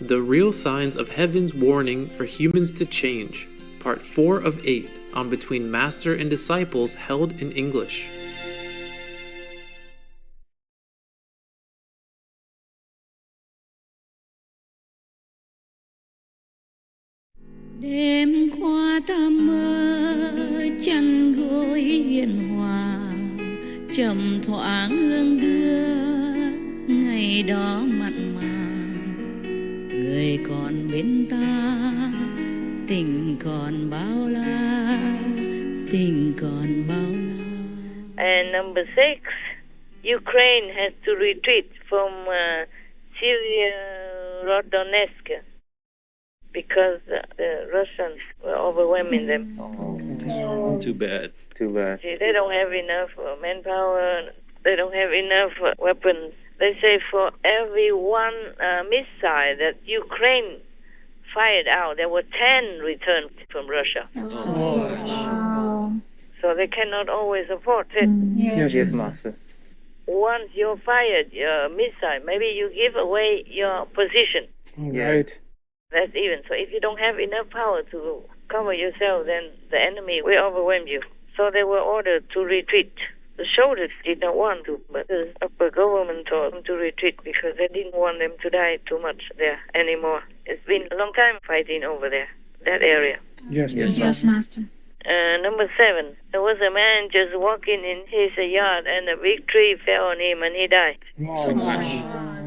The Real Signs of Heaven's Warning for Humans to Change, Part 4 of 8, on Between Master and Disciples, held in English. Đêm qua ta mơ chăn gối hiền hòa, trầm thoáng hương đưa ngày đó mặn mà. Người còn bên ta, tình còn bao la, tình còn bao la. And number 6, Ukraine has to retreat from Syria-Donetsk because the Russians were overwhelming them. Too bad. See, they don't have enough manpower. They don't have enough weapons. They say for every one missile that Ukraine fired out, there were 10 returned from Russia. Wow. So they cannot always afford it. Yes, Master. Once you're fired your missile, maybe you give away your position. Right. That's even. So if you don't have enough power to cover yourself, then the enemy will overwhelm you. So they were ordered to retreat. The soldiers did not want to, but the upper government told them to retreat because they didn't want them to die too much there anymore. It's been a long time fighting over there, that area. Yes, Yes, Master. Number 7, there was a man just walking in his yard and a big tree fell on him and he died.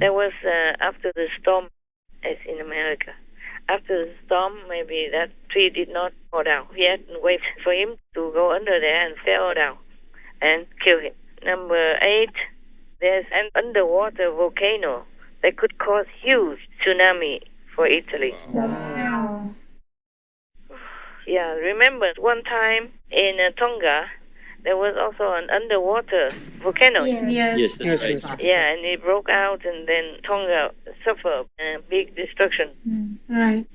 That was after the storm, as in America. After the storm, maybe that tree did not fall down. He had to wait for him to go under there and fell down and kill him. Number 8, there's an underwater volcano that could cause huge tsunami for Italy. Wow. Yeah, remember one time in Tonga, there was also an underwater volcano. Yes, that's right. Yeah, and it broke out, and then Tonga suffered a big destruction. Right.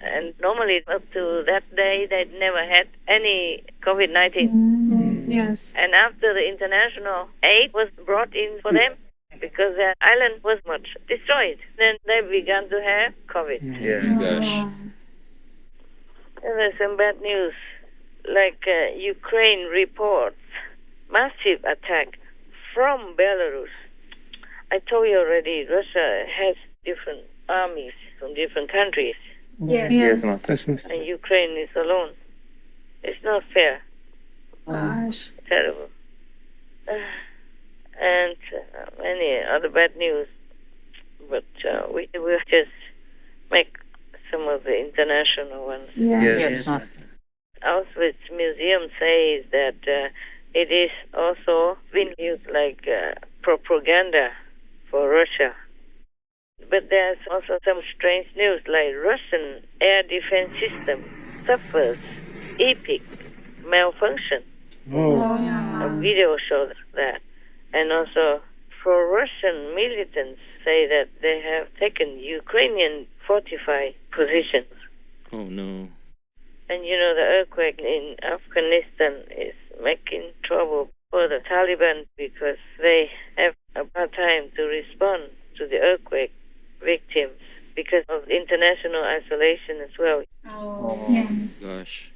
And normally, up to that day, they'd never had any COVID-19. Yes. And after the international aid was brought in for them, because their island was much destroyed, then they began to have COVID. Gosh. And there's some bad news, like Ukraine reports massive attack from Belarus. I told you already, Russia has different armies from different countries, Yes. Master. and Ukraine is alone. It's not fair. Gosh. Terrible. And many other bad news, but we will just make some of the international ones. Yes. Auschwitz Museum says that it is also been used like propaganda for Russia. But there's also some strange news, like Russian air defense system suffers epic malfunction. A video shows that. And also, pro-Russian militants say that they have taken Ukrainian fortified positions. Oh, no. And you know, the earthquake in Afghanistan is making trouble for the Taliban because they have a hard time to respond to the earthquake victims because of international isolation as well. Gosh.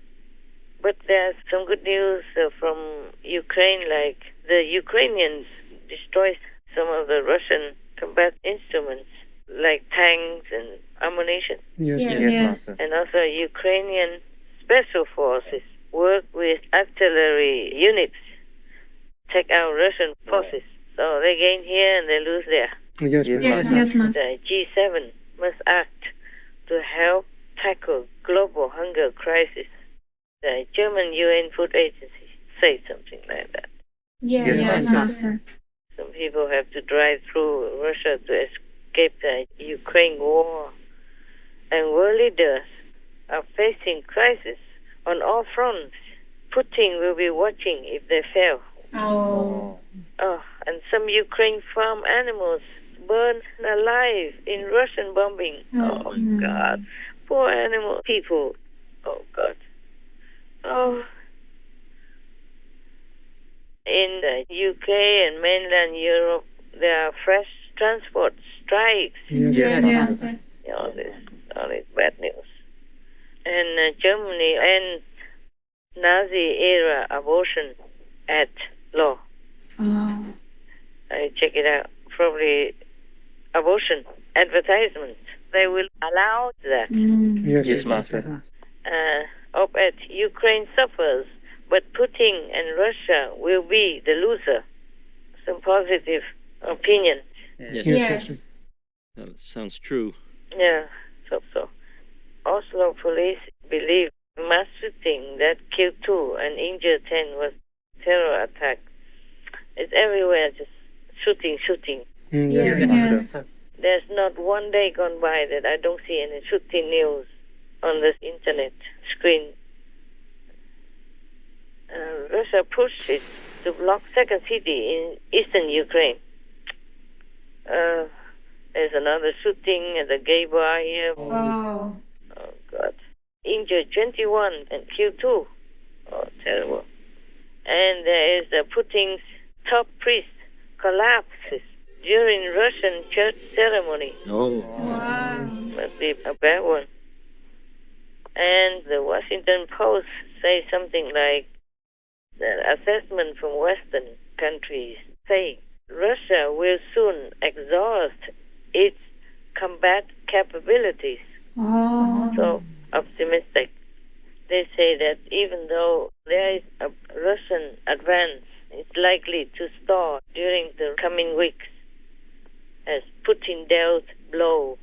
But there's some good news from Ukraine, like the Ukrainians destroyed some of the Russian combat instruments, like tanks and ammunition. Yes. Yes. And also Ukrainian special forces work with artillery units, take out Russian forces. So they gain here and they lose there. Yes, Master. The G7 must act to help tackle global hunger crisis. The German UN Food Agency said something like that. Yes, Master. Some people have to drive through Russia to escape the Ukraine war. And world leaders are facing crisis on all fronts. Putin will be watching if they fail. And some Ukraine farm animals burned alive in Russian bombing. Oh, God. Poor animal people. Oh, God. Oh. In the UK and mainland Europe, there are fresh transport strikes. Yes. You know, and Germany and Nazi era abortion at law. Oh. I check it out. Probably abortion advertisements. They will allow that. Yes, Master. Op-ed, Ukraine suffers, but Putin and Russia will be the loser. Some positive opinion. Yes. Yes. That sounds true. Yeah, so. Oslo police believe mass shooting that killed 2 and injured 10 was terror attack. It's everywhere, just shooting. Yes. Yes. There's not one day gone by that I don't see any shooting news on the internet screen. Russia pushes to block second city in eastern Ukraine. There's another shooting at the gay bar here. Oh. Oh, God. Injured 21 and killed 2. Oh, terrible. And there is Putin's top priest collapses during Russian church ceremony. Oh. Wow. Must be a bad one. And the Washington Post says something like the assessment from Western countries say Russia will soon exhaust its combat capabilities. Oh. So optimistic. They say that even though there is a Russian advance, it's likely to stall during the coming weeks as Putin dealt blow.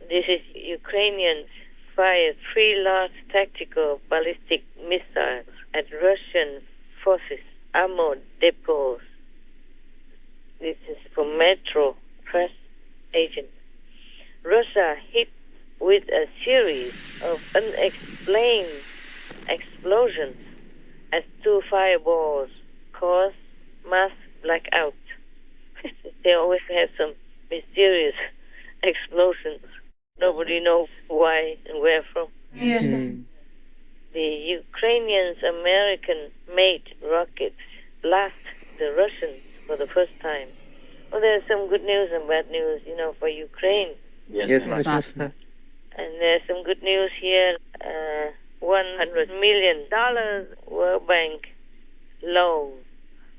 This is Ukrainians fired 3 large tactical ballistic missiles at Russian forces armored depots. This is from Metro press agent. Russia hit with a series of unexplained explosions as 2 fireballs caused mass blackout. They always have some mysterious explosions. Nobody knows why and where from. Yes. The Ukrainians' American-made rockets blast the Russians for the first time. Well, there's some good news and bad news, for Ukraine. Yes, Master. And there's some good news here. $100 million World Bank loan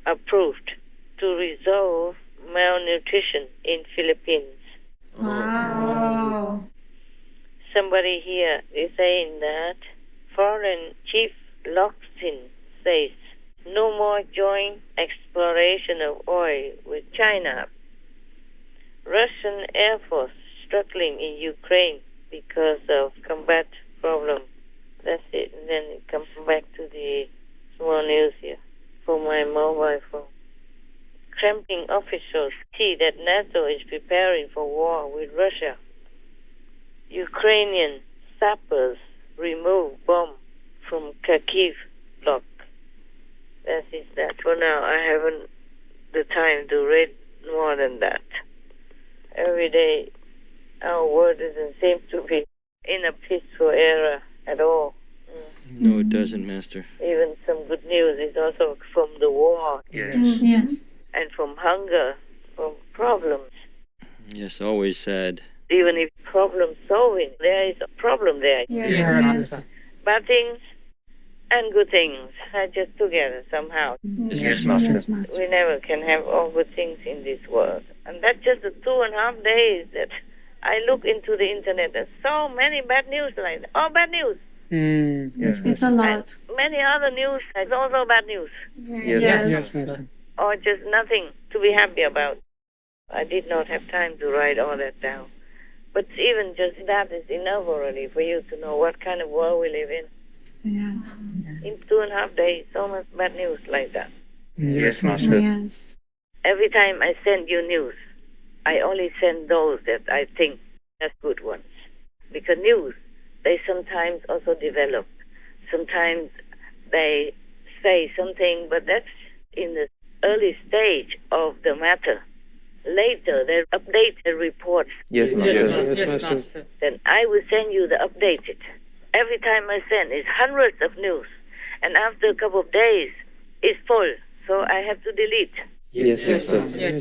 approved to resolve malnutrition in Philippines. Wow. Somebody here is saying that Foreign Chief Loxin says no more joint exploration of oil with China. Russian Air Force struggling in Ukraine because of combat problem. That's it. And then it comes back to the small news here for my mobile phone. Kremlin officials see that NATO is preparing for war with Russia. Ukrainian sappers remove bomb from Kharkiv block. That is that. For now, I haven't the time to read more than that. Every day, our world doesn't seem to be in a peaceful era at all. No, it doesn't, Master. Even some good news is also from the war. Yes. And from hunger, from problems. Yes, always sad. Even if problem solving, there is a problem there. Yes. Bad things and good things are just together somehow. Yes, Master. Yes, Master. We never can have all good things in this world. And that's just the 2.5 days that I look into the internet. There's so many bad news like that. All bad news. Yes, It's a lot. And many other news is also bad news. Yes. Master. Or just nothing to be happy about. I did not have time to write all that down. But even just that is enough already for you to know what kind of world we live in. Yeah. In 2.5 days, so much bad news like that. Yes, Master. Yes. Every time I send you news, I only send those that I think are good ones. Because news, they sometimes also develop. Sometimes they say something, but that's in the early stage of the matter. Later, they update the report. Yes, Master. Then I will send you the updated. Every time I send, it's hundreds of news. And after a couple of days, it's full. So I have to delete. Yes,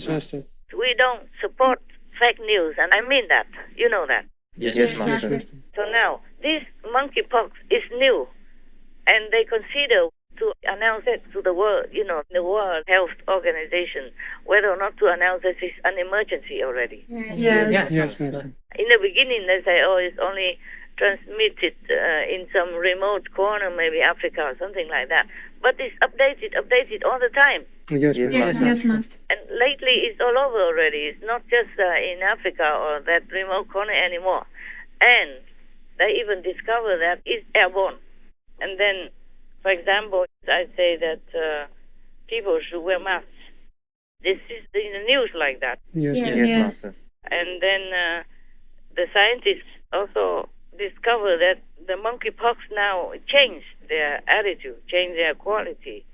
Master. We don't support fake news, and I mean that. You know that. Yes, Yes, Master. So now, this monkeypox is new, and they consider to announce it to the world, the World Health Organization, whether or not to announce this is an emergency already. Yes. Yes, Master. In the beginning, they say, oh, it's only transmitted in some remote corner, maybe Africa or something like that. But it's updated all the time. Yes, Master. Yes, Master. And lately, it's all over already. It's not just in Africa or that remote corner anymore. And they even discover that it's airborne. And then, for example, I say that people should wear masks. This is in the news like that. Yes, Yes. Master. And then the scientists also discover that the monkeypox now changed their attitude, changed their quality,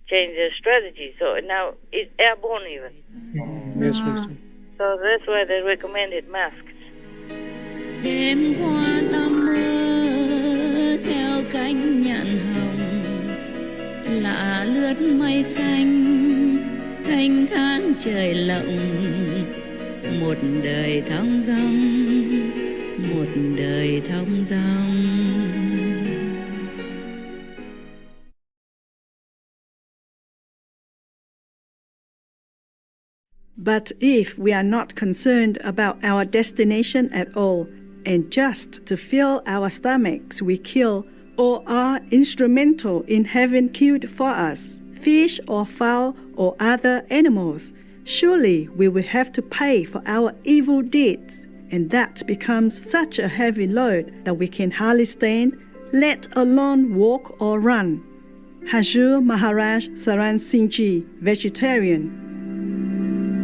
changed their strategy. So now it's airborne even. Yes, Master. So that's why they recommended masks. Đêm qua ta mơ theo cánh nhạn hồng, lạ lướt mây xanh, thanh thang trời lộng, một đời thong dong, một đời thong dong. But if we are not concerned about our destination at all, and just to fill our stomachs we kill, or are instrumental in having killed for us fish or fowl or other animals, surely we will have to pay for our evil deeds, and that becomes such a heavy load that we can hardly stand, let alone walk or run. Hazur Maharaj Saran Singh Ji, vegetarian.